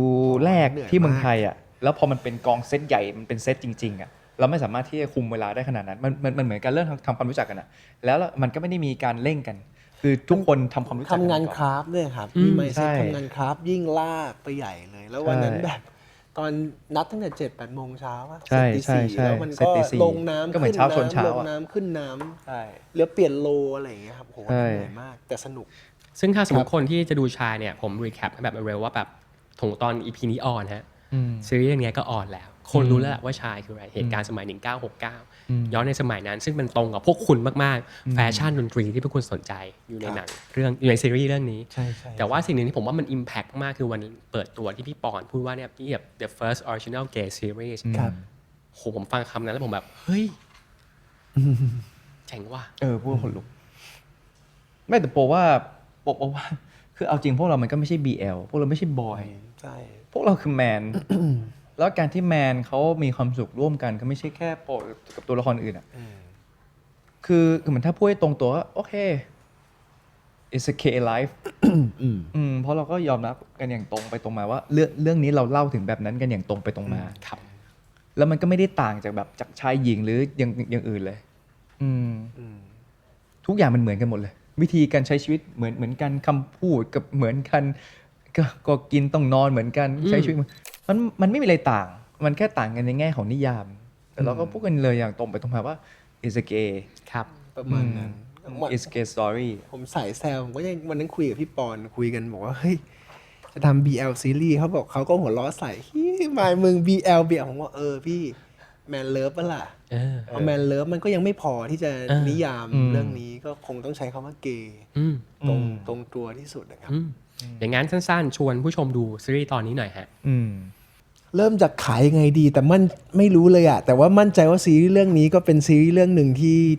แรก เหนื่อย ที่เมือง มาก ไทยอ่ะแล้วพอมันเป็นกองเซตใหญ่มันเป็นเซตจริงๆอ่ะเราไม่สามารถที่จะคุมเวลาได้ขนาดนั้นมันเหมือนการเริ่มทำความรู้จักกันอ่ะแล้วมันก็ไม่ได้มีการเร่งกัน คือทุกคนทำความรู้จักกั ทำงาน ก่อ คราฟต์ด้วยครับมีไมซ์ ใช่ ทำงานคราฟต์ยิ่งลากไปใหญ่เลย แล้ววันนั้นแบบตอนนัดตั้งแต่7-8 โมงเช้าอะ ใช่ เสร็จตี ใช่ 4แล้วมัน เสร็จ ก็ ตีสี่ ลงน้ำ ก็เหมือนเช้าชนเช้า ลง อะ น้ำขึ้นน้ำ ใช่ เหลือเปลี่ยนโลอะไรอย่างเงี้ยครับโห ใช่ เหนื่อยมากแต่สนุก ซึ่งถ้าสมมติคนที่จะดูชายเนี่ยผมรีแคปให้แบบเร็วๆว่าแบบถึงตอน EP นี้ออนฮะซีรีส์เรื่องนี้ก็ออนแล้ว คนรู้แล้วแหละว่าชายคืออะไรเหตุการณ์สมัย 1969 ย้อนในสมัยนั้นซึ่งมันตรงกับพวกคุณมากๆแฟชั่นดนตรีที่พวกคุณสนใจอยู่ในหนังเรื่องอยู่ในซีรีส์เรื่องนี้ ใช่ แต่ว่าสิ่งหนึ่งที่ผมว่ามัน impact มากคือวันเปิดตัวที่พี่ปอนพูดว่าเนี่ยพี่แบบ the first original gay series ครับ โหผมฟังคำนั้นแล้วผมแบบเฮ้ยเจ๋งว่ะ พูดคนลุกไม่แต่โปว่าคือเอาจริงพวกเรามันก็ไม่ใช่ BL พวกเราไม่ใช่บอย ใช่ พวกเราคือแมน แล้วการที่แมนเขามีความสุขร่วมกันก็ไม่ใช่แค่โปกับตัวละครอื่นอ่ะคือเหมือนถ้าพูดให้ตรงตัวว่าโอเค it's a K life เพราะเราก็ยอมรับกันอย่างตรงไปตรงมาว่าเรื่องนี้เราเล่าถึงแบบนั้นกันอย่างตรงไปตรงมา ครับ แล้วมันก็ไม่ได้ต่างจากแบบจากชายหญิงหรืออย่างอื่นเลย ทุกอย่างมันเหมือนกันหมดเลย วิธีการใช้ชีวิตเหมือนกันคำพูดกับเหมือนกันก็กินต้องนอนเหมือนกันใช้ชีวิตมันไม่มีอะไรต่าง มันแค่ต่างกันในแง่ของนิยาม แต่เราก็พูดกันเลยอย่างตรงไปตรงมาว่า is a gay ครับ ประมาณนั้น is gay story ผมสายแซวผมก็ยังวันนั้นคุยกับพี่ปอนคุยกันบอกว่าเฮ้ยจะทำ BL ซีรีส์เขาบอกเขาก็หัวล้อใส่หมายมึง BL ผมว่าพี่แมนเลิฟป่ะล่ะเอาแมนเลิฟมันก็ยังไม่พอที่จะนิยามเรื่องนี้ก็คงต้องใช้คำว่าเกย์ตรงตัวที่สุดนะครับอย่างนั้นสั้นๆชวนผู้ชมดูซีรีส์ตอนนี้หน่อยฮะเริ่มจากขายยังไงดีแต่มันไม่รู้เลยอะแต่ว่ามั่นใจว่าซีรีส์เรื่องนี้ก็เป็นซีรีส์เรื่องหนึ่ง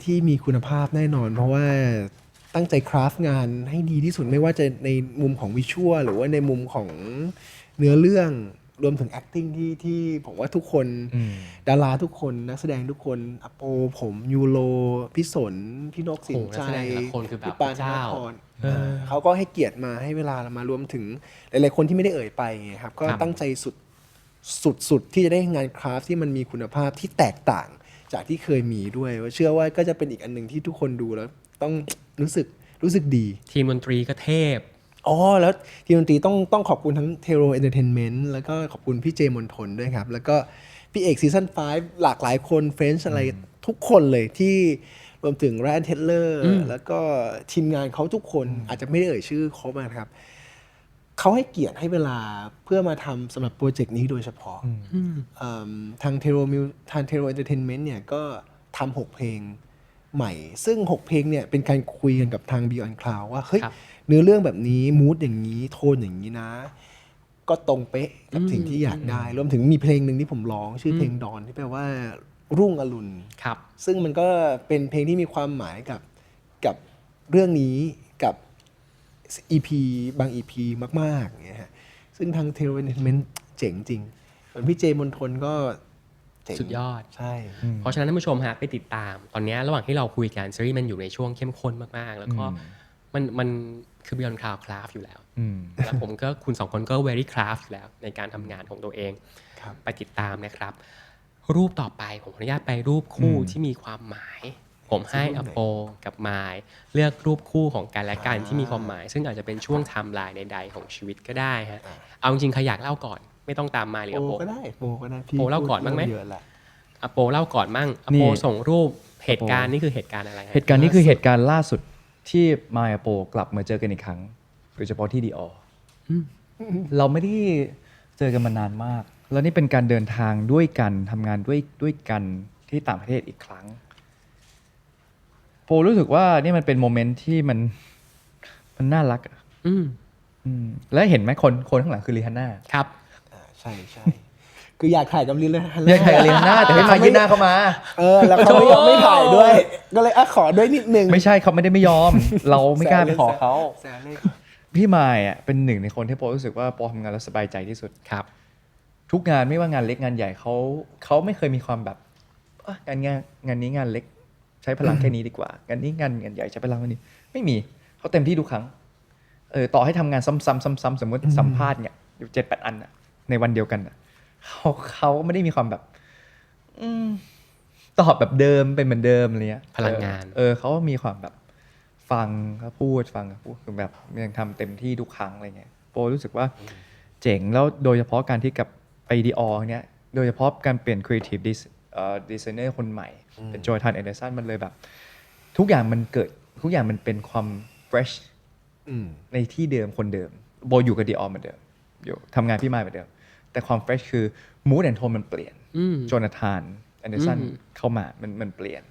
ที่มีคุณภาพแน่นอนเพราะว่าตั้งใจคราฟงานให้ดีที่สุดไม่ว่าจะในมุมของวิชวลหรือว่าในมุมของเนื้อเรื่องรวมถึง acting ที่ผมว่าทุกคนดาราทุกคนนักแสดงทุกคนอโปผมยูโรพี่สนพี่นกสินใจพี่ปานธนพรเขาก็ให้เกียรติมาให้เวลามารวมถึงหลายๆคนที่ไม่ได้เอ่ยไปครับก็ตั้งใจสุดที่จะได้งานคราฟที่มันมีคุณภาพที่แตกต่างจากที่เคยมีด้วยเชื่อว่าก็จะเป็นอีกอันหนึ่งที่ทุกคนดูแล้วต้องรู้สึกดีทีมดนตรีก็เทพแล้วทีมดนตรีต้องขอบคุณทั้ง Tero Entertainment แล้วก็ขอบคุณพี่เจมนทนด้วยครับแล้วก็พี่เอกซีซั่น5หลากหลายคนเฟรนช์อะไรทุกคนเลยที่รวมถึง Ryan Tedler แล้วก็ทีมงานเขาทุกคนอาจจะไม่ได้เอ่ยชื่อครบนะครับเขาให้เกียรติให้เวลาเพื่อมาทำสำหรับโปรเจกต์นี้โดยเฉพาะทาง Tero Entertainment เนี่ยก็ทำ6เพลงใหม่ซึ่ง6เพลงเนี่ยเป็นการคุยกันกับทาง Beyond Cloud ว่าเฮ้ยเนื้อเรื่องแบบนี้มูดอย่างนี้โทนอย่างนี้นะก็ตรงเป๊ะกับสิ่งที่อยากได้รวมถึงมีเพลงหนึ่งที่ผมร้องชื่อเพลงดอนที่แปลว่ารุ่งอรุณซึ่งมันก็เป็นเพลงที่มีความหมายกับเรื่องนี้กับ EP บาง EP มากๆเนี่ยฮะซึ่งทาง Tero Entertainment เจ๋งจริงส่วนพี่เจมนทนก็สุดยอดใช่เพราะฉะนั้นท่านผู้ชมฮะไปติดตามตอนนี้ระหว่างที่เราคุยกันซีรีส์มันอยู่ในช่วงเข้มข้นมากๆแล้วก็มันคือ Beyond Cloud Craft อยู่แล้วแล้วผมก็คุณ2คนก็ very craft อยู่แล้วในการทำงานของตัวเองไปติดตามนะครับรูปต่อไปผมขออนุญาตไปรูปคู่ที่มีความหมายผมให้อโปกับมายเลือกรูปคู่ของกันและกันที่มีความหมายซึ่งอาจจะเป็นช่วงไทม์ไลน์ใดๆของชีวิตก็ได้ฮะเอาจริงๆใครอยากเล่าก่อนไม่ต้องตามมายหรืออโปก็ได้โปก็ได้โปเล่าก่อนบ้างไหมอโปเล่าก่อนมั่งอโปส่งรูปเหตุการณ์นี่คือเหตุการณ์อะไรเหตุการณ์นี้คือเหตุการณ์ล่าสุดที่มายกับโปกลับมาเจอกันอีกครั้งโดยเฉพาะที่ดีออเราไม่ได้เจอกันมานานมากแล้วนี่เป็นการเดินทางด้วยกันทำงานด้วยกันที่ต่างประเทศอีกครั้งโปรู้สึกว่านี่มันเป็นโมเมนต์ที่มันน่ารักแล้วเห็นไหมคนข้างหลังคือรีฮาน่าครับใช่คืออยากถ่ายกับรีฮาน่าอยากถ่ายกับรีฮาน่าแต่ไม่มายื่นหน้าเข้ามาแล้วเขาไม่ถ่ายด้วยก็เลยขอด้วยนิดนึงไม่ใช่เขาไม่ยอมเราไม่กล้าไปขอเขาพี่มายเป็นหนึ่งในคนที่โปรู้สึกว่าโปทำงานแล้วสบายใจที่สุดครับทุกงานไม่ว่างานเล็กงานใหญ่เขาไม่เคยมีความแบบงานนี้งานเล็กใช้พลังแค่นี้ดีกว่างานนี้งานใหญ่ใช้พลังแค่นี้ไม่มีเขาเต็มที่ทุกครั้งต่อให้ทำงานซ้ำสมมติสัมภาษณ์เนี่ยอยู่ 7-8 อันในวันเดียวกันเขาไม่ได้มีความแบบตอบแบบเดิมเป็นเหมือนเดิมอะไรเงี้ยพลังงานเขามีความแบบฟังเขาพูดคือแบบยังทำเต็มที่ทุกครั้งอะไรเงี้ยโปรู้สึกว่าเจ๋งแล้วโดยเฉพาะการที่กับไปดีออเนี้ยโดยเฉพาะการเปลี่ยน creative designer คนใหม่เป็นโจทันแอนเดอร์สันมันเลยแบบทุกอย่างมันเป็นความ fresh ในที่เดิมคนเดิมโบอยู่กับดีออเหมือนเดิมอยู่ทำงานพี่มายเหมือนเดิมแต่ความ fresh คือ mood and tone มันเปลี่ยนโจนาธานแอนเดอร์สันเข้ามามันเปลี่ยน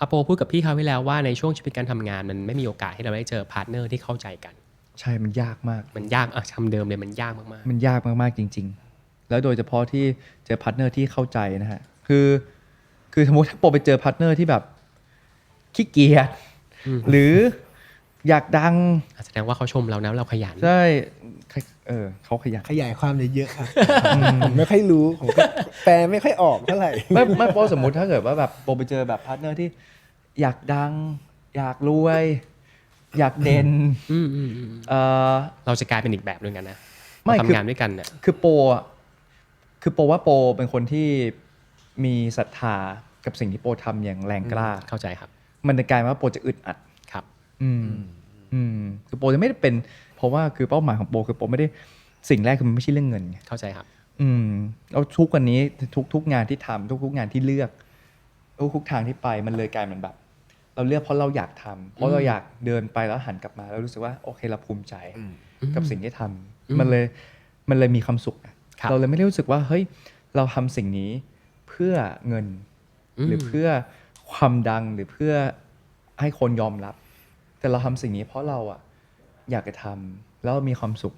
อโปพูดกับพี่เขาไว้แล้วว่าในช่วงชีวิตการทำงานมันไม่มีโอกาสให้เราได้เจอพาร์ทเนอร์ที่เข้าใจกันใช่มันยากมากมันยากทำเดิมเลยมันยากมากๆมันยากมากๆจริงๆแล้วโดยเฉพาะที่เจอพาร์ทเนอร์ที่เข้าใจนะฮะคือสมมติถ้าโปไปเจอพาร์ทเนอร์ที่แบบขี้เกียจหรืออยากดังแสดงว่าเขาชมเรานะเราขยันใช่เขาขยันขยายความเยอะๆครับผมไม่ค่อยรู้ผมก็แปลไม่ค่อยออกเท่าไหร่ไม่โปสมมติถ้าเกิดว่าแบบโปไปเจอแบบพาร์ทเนอร์ที่อยากดังอยากรวยอยากเด่นเราจะกลายเป็นอีกแบบนึงกันนะทำงานด้วยกันเนี่ยคือโปว่าโปเป็นคนที่มีศรัทธา กับสิ่งที่โปทำอย่างแรงกล้า เข้าใจครับ มันจะกลายมาว่าโปจะอึดอัด ครับ คือโปจะไม่ได้เป็นเพราะว่าคือเป้าหมายของโปคือโปไม่ได้สิ่งแรกคือมันไม่ใช่เรื่องเงินไง เข้าใจครับ แล้วทุกวันนี้ทุกงานที่ทำทุกงานที่เลือกทุกทางที่ไปมันเลยกลายเป็นแบบ เราเลือกเพราะเราอยากทำเพราะเราอยากเดินไปแล้วหันกลับมาแล้วรู้สึกว่าโอเคเราภูมิใจกับสิ่งที่ทำมันเลยมีความสุขเราเลยไม่ได้รู้สึกว่าเฮ้ยเราทำสิ่งนี้เพื่อเงินหรือเพื่อความดังหรือเพื่อให้คนยอมรับ แต่เราทำสิ่งนี้เพราะเราอะอยากจะทำแล้วมีความสุข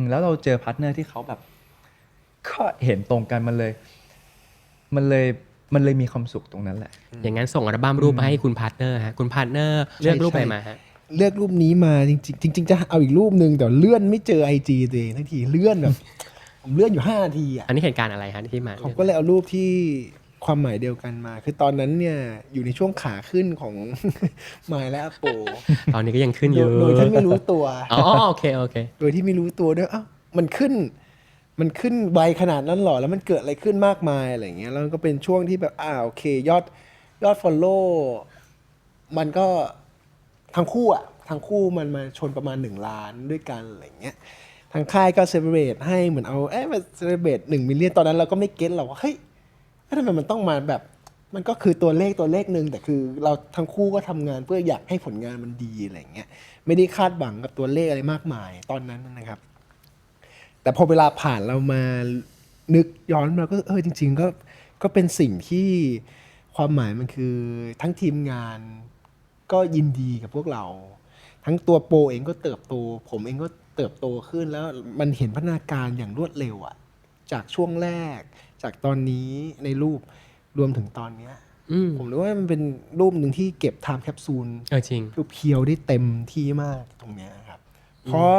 แล้วเราเจอพาร์ทเนอร์ที่เขาแบบก็เห็นตรงกันมันเลยมีความสุขตรงนั้นแหละ อย่างนั้นส่งอัลบั้มรูปมาให้คุณพาร์ทเนอร์ฮะคุณพาร์ทเนอร์เลือกรูปอะไรมาฮะ เลือกรูปนี้มาจริงๆจะเอาอีกรูปหนึ่งแต่เลื่อนไม่เจอ IG ตัวเองทันทีเลื่อนแบบ ผมเลื่อนอยู่5 นาทีอ่ะ อันนี้เหตุการณ์อะไรฮะที่มา ผมก็เลยเอารูปที่ความหมายเดียวกันมา คือตอนนั้นเนี่ยอยู่ในช่วงขาขึ้นของ มายและอโป ตอนนี้ก็ยังขึ้นอยู่ โดยที่ไม่รู้ตัว อ๋อโอเคโอเค โดยที่ไม่รู้ตัวด้วยอ้าวมันขึ้นไวขนาดนั้นหรอแล้วมันเกิดอะไรขึ้นมากมายอะไรอย่างเงี้ยแล้วก็เป็นช่วงที่แบบโอเคยอด follow มันก็ทั้งคู่มันมาชนประมาณ1 ล้านด้วยกันอะไรอย่างเงี้ยทางค่ายก็เซเลบรตให้เหมือนเอามาเซเลบรต1 มิลเลียนตอนนั้นเราก็ไม่เก็ตหรอกว่าเฮ้ยทำไมมันต้องมาแบบมันก็คือตัวเลขหนึ่งแต่คือเราทั้งคู่ก็ทำงานเพื่ออยากให้ผลงานมันดีอะไรอย่างเงี้ยไม่ได้คาดหวังกับตัวเลขอะไรมากมายตอนนั้นนะครับแต่พอเวลาผ่านเรามานึกย้อนมาก็จริงๆก็เป็นสิ่งที่ความหมายมันคือทั้งทีมงานก็ยินดีกับพวกเราทั้งตัวโปรเองก็เติบโตผมเองก็เติบโตขึ้นแล้วมันเห็นพัฒนาการอย่างรวดเร็วอะจากช่วงแรกจากตอนนี้ในรูปรวมถึงตอนเนี้ยผมรู้ว่ามันเป็นรูปหนึ่งที่เก็บไทม์แคปซูล จริง เพียวๆได้เต็มที่มากตรงเนี้ยครับเพราะ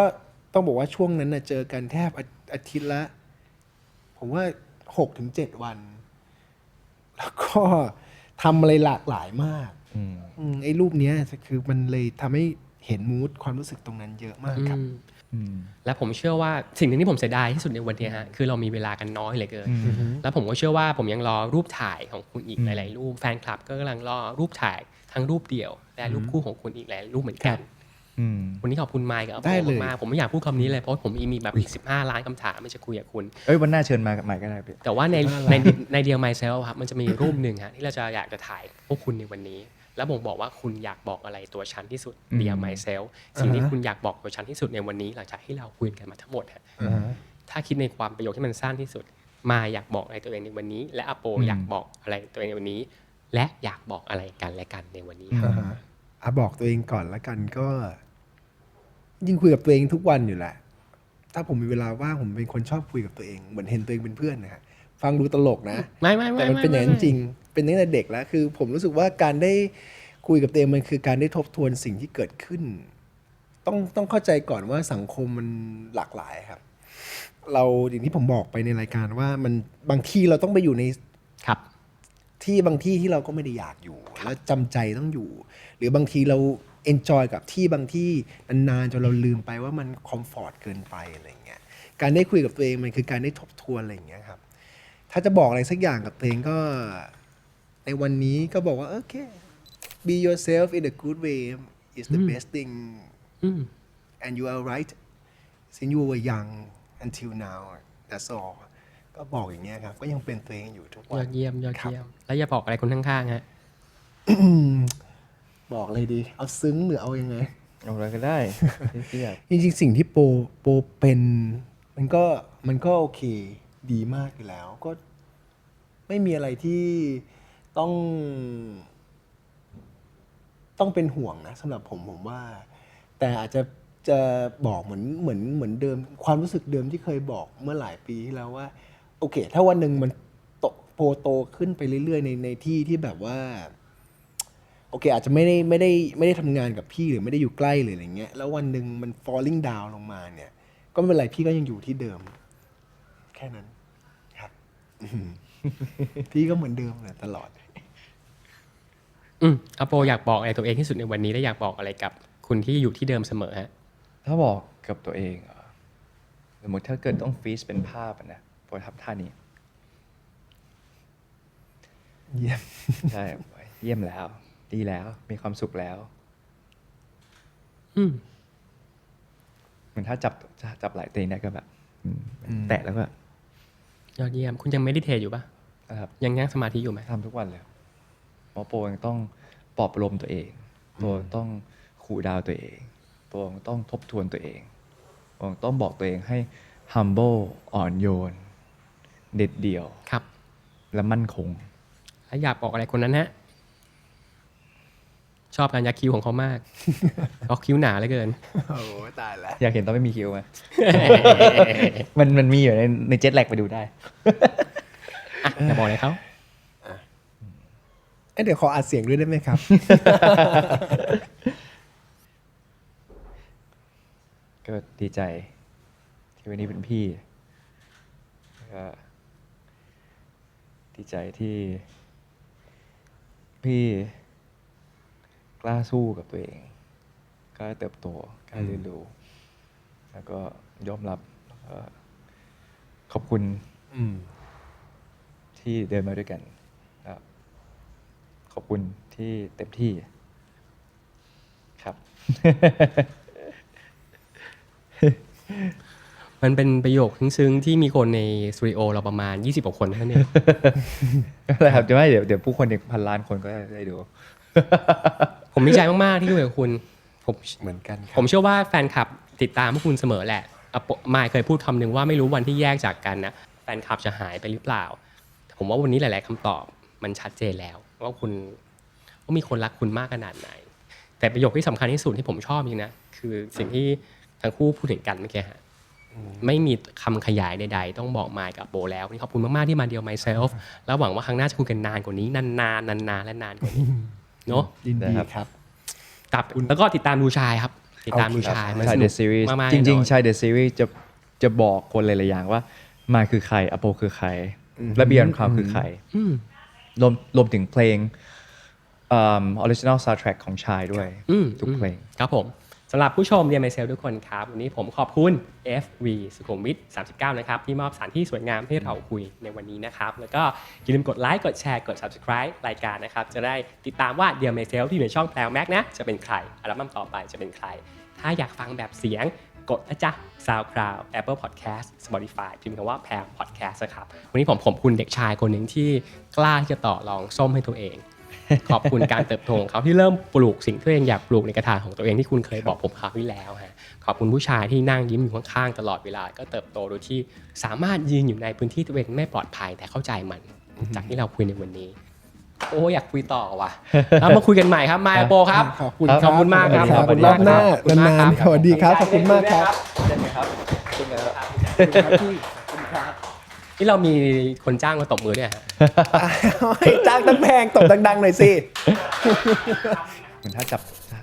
ต้องบอกว่าช่วงนั้นนะเจอกันแทบอาทิตย์ละผมว่า6-7 วัน แล้วก็ทำอะไรหลากหลายมากไอ้รูปเนี้ยคือมันเลยทำให้เห็นมูดความรู้สึกตรงนั้นเยอะมากครับ และผมเชื่อว่าสิ่งหนึ่งที่ผมเสียดายที่สุดในวันนี้ฮะคือเรามีเวลากันน้อยเหลือเกินแล้วผมก็เชื่อว่าผมยังรอรูปถ่ายของคุณอีกหลายๆรูปแฟนคลับก็กำลังรอรูปถ่ายทั้งรูปเดี่ยวและรูปคู่ของคุณอีกหลายรูปเหมือนกันวันนี้ขอบคุณไมค์กับอัป ได้ โป เลย มากๆผมไม่อยากพูดคำนี้เลยเพราะผมมีแบบอีก15 ล้านคำถามไม่จะคุยกับคุณ วันหน้าเชิญมากับใหม่ก็ได้พี่ แต่ว่าในเดียวไมเซลครับมันจะมีรูปหนึ่งฮะที่เราจะอยากจะถ่ายพวกคุณในวันนี้ แล้วผมบอกว่าคุณอยากบอกอะไรตัวฉันที่สุดเดียไมเซลสิ่งที่คุณอยากบอกตัวฉันที่สุดในวันนี้หลังจากที่เราคุยกันมาทั้งหมดฮะถ้าคิดในความประโยคที่มันสั้นที่สุดมาอยากบอกอะไรตัวเองในวันนี้ และอโปอยากบอกอะไรตัวเองในวันนี้ และอยากบอกอะไรกันและกันในวันนี้ครับ บอกตัวเองก่อนละกันก็ยิ่งคุยกับตัวเองทุกวันอยู่แหละถ้าผมมีเวลาว่างผมเป็นคนชอบคุยกับตัวเองเหมือนเห็นตัวเองเป็นเพื่อนนะฮะฟังดูตลกนะ ไม่แต่มันเป็นอย่างนั้นจริงเป็นตั้งแต่เด็กแล้วคือผมรู้สึกว่าการได้คุยกับตัวเองมันคือการได้ทบทวนสิ่งที่เกิดขึ้นต้องเข้าใจก่อนว่าสังคมมันหลากหลายครับเราอย่างที่ผมบอกไปในรายการว่ามันบางที่เราต้องไปอยู่ใน ครับ ที่บางที่ที่เราก็ไม่ได้อยากอยู่แล้วจำใจต้องอยู่ หรือบางทีเราเอนจอยกับที่บางที่นานๆจนเราลืมไปว่ามันคอมฟอร์ตเกินไปอะไรเงี้ยการได้คุยกับตัวเองมันคือการได้ทบทวนอะไรอย่างเงี้ยครับถ้าจะบอกอะไรสักอย่างกับตัวเองก็ในวันนี้ก็บอกว่าโอเค be yourself in a good way is the best thing and you are right since you were young until now that's all ก็บอกอย่างเงี้ยครับก็ยังเป็นตัวเองอยู่ทุกวั ย น อดเยี่ยมแล้วอย่าบอกอะไรคนข้างๆฮะ บอกเลยดีเอาซึ้งหรือเอายังไง เอาอะไรก็ได้ ที่อยาก จริงๆสิ่งที่โปเป็นมันก็โอเคดีมากอยู่แล้วก็ไม่มีอะไรที่ต้องเป็นห่วงนะสำหรับผมว่า แต่อาจจะบอกเหมือนเดิมความรู้สึกเดิมที่เคยบอกเมื่อหลายปีที่แล้วว่าโอเค ถ้าวันหนึ่งมันโตขึ้นไปเรื่อยๆในที่ที่แบบว่าโอเคอาจจะไม่ได้ทำงานกับพี่หรือไม่ได้อยู่ใกล้หรืออะไรเงี้ยแล้ววันหนึ่งมัน falling down ลงมาเนี่ยก็ไม่เป็นไรพี่ก็ยังอยู่ที่เดิมแค่นั้นครับ พี่ก็เหมือนเดิมเลยตลอดอโปอยากบอกอะไรตัวเองที่สุดในวันนี้และอยากบอกอะไรกับคุณที่อยู่ที่เดิมเสมอฮะ ถ้าบอกกับตัวเองสมมติถ้าเกิดต้องฟรีซเป็นภาพนะโปรทับท่านี้ เยี่ยม ใช่เยี่ยมแล้ว ดีแล้วมีความสุขแล้ว เหมือนถ้าจับไหล่ตัวเองได้ก็แบบแตะแล้วก็ ยอดเยี่ยมคุณยังไม่ได้เทอยู่ปะ นะครับ ยังนั่งสมาธิอยู่ไหม ทำทุกวันเลยเพราะโปรยังต้องปลอบประโลมตัวเองโปรต้องขู่ดาวตัวเองโปรต้องทบทวนตัวเองโปรต้องบอกตัวเองให้ humble อ่อนโยน เด็ดเดี่ยว ครับ และมั่นคง แล้วอยากบอกอะไรคนนั้นฮะชอบการยักคิ้วของเขามาก เพราะคิ้วหนาเหลือเกิน โอ้ตายแล้ว อยากเห็นตอนไม่มีคิวไหม มันมีอยู่ในเจ็ตแลกไปดูได้ อย่าบอกเลยเขา เดี๋ยวขออัดเสียงด้วยได้ไหมครับ ก็ดีใจที่วันนี้เป็นพี่แล้วก็ดีใจที่พี่กล้าสู้กับตัวเองกล้าเติบโตกล้าเรียนรู้แล้วก็ยอมรับแล้วก็ขอบคุณที่เดินมาด้วยกันครับขอบคุณที่เต็มที่ครับ มันเป็นประโยคซึ้งๆที่มีคนในสตูดิโอเราประมาณ20กว่าคนเท่านั้นเอง อะไรครับจะไม่เดี๋ยวผู้คนอีก1,000 ล้านคนก็ได้ดู ผมดีใจมากๆที่คุยกับคุณผม เหมือนกันค ผ รับ มเชื่อว่าแฟนคลับติดตามพวกคุณเสมอแหละมายเคยพูดคำหนึ่งว่าไม่รู้วันที่แยกจากกันนะแฟนคลับจะหายไปหรือเปล่า ผมว่าวันนี้หลาย ๆคำตอบมันชัดเจนแล้วว่ามีคนรักคุณมากขนาดไหน แต่ประโยคที่สำคัญที่สุดที่ผมชอบจริงนะคือสิ่งที่ทั้งคู่พูดถึงกันเมื่อกี้ฮะไม่มีคำขยายใดๆต้องบอกมายกับโบแล้วนี่ขอบคุณมากๆที่มาเดียว myself แล้วหวังว่าครั้งหน้าจะคุยกันนานกว่านี้นานๆและนานกว่านี้เนาะ ยินดี นะครับ ครับ กับแล้วก็ติดตามดูชายครับ ติดตามดูชายมัน ชาย ส เด นุก อะซีรีส์ มากๆ จริง แน่นอน ๆชายเดอะซีรีส์จะบอกคนหลายๆอย่างว่ามาคือใครอโปคือใครและเบียร์คราวคือใครรวมถึงเพลงออริจินอลซาวด์แทร็กของชายด้วย ทุกเพลง ครับผมสำหรับผู้ชมเรียนไมเซลทุกคนครับ วันนี้ผมขอบคุณ FV สุขุมวิท39 นะครับ ที่มอบสถานที่สวยงามให้เราคุยในวันนี้นะครับ แล้วก็อย่าลืมกดไลค์กดแชร์กด Subscribe รายการนะครับ จะได้ติดตามว่าเดียร์ไมเซลที่อยู่ในช่องแพลวแม็กนะจะเป็นใครอัลบั้มต่อไปจะเป็นใคร ถ้าอยากฟังแบบเสียงกดนะจ๊ะ SoundCloud Apple Podcast Spotify พิมพ์คำว่าแพลว Podcast นะครับวันนี้ผมขอบคุณเด็กชายคนหนึ่งที่กล้าที่จะต่อรองส้มให้ตัวเอง ขอบคุณการเติบโตของเขาที่เริ่มปลูกสิ่งที่ตัวเองอยากปลูกในกระถางของตัวเองที่คุณเคยบอกผมคราวที่แล้วฮะขอบคุณผู้ชายที่นั่งยิ้มอยู่ข้างๆตลอดเวลาก็เติบโตโดยที่สามารถยืนอยู่ในพื้นที่ตัวเองไม่ปลอดภัยแต่เข้าใจมันจากที่เราคุยในวันนี้โอ้อยากคุยต่อว่ะแล้วมาคุยกันใหม่ครับมายโปครับ ขอบคุณ ขอบคุณมากครับ ขอบคุณรอบหน้านานๆสวัสดีครับ ขอบคุณมากครับ ที่เรามีคนจ้างมาตบมือด้วยฮะ จ้างตั้งแพงตบดังๆหน่อยสิ เหมือนถ้า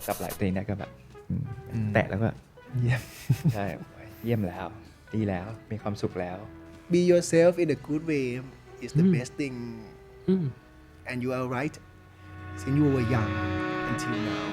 จับไหล่ตัวเองได้ก็แบบแตะแล้วก็ เยี่ยม ใช่เยี่ยมแล้ว ดีแล้วมีความสุขแล้ว Be yourself in a good way is the best thing อืม and you are right since you were young until now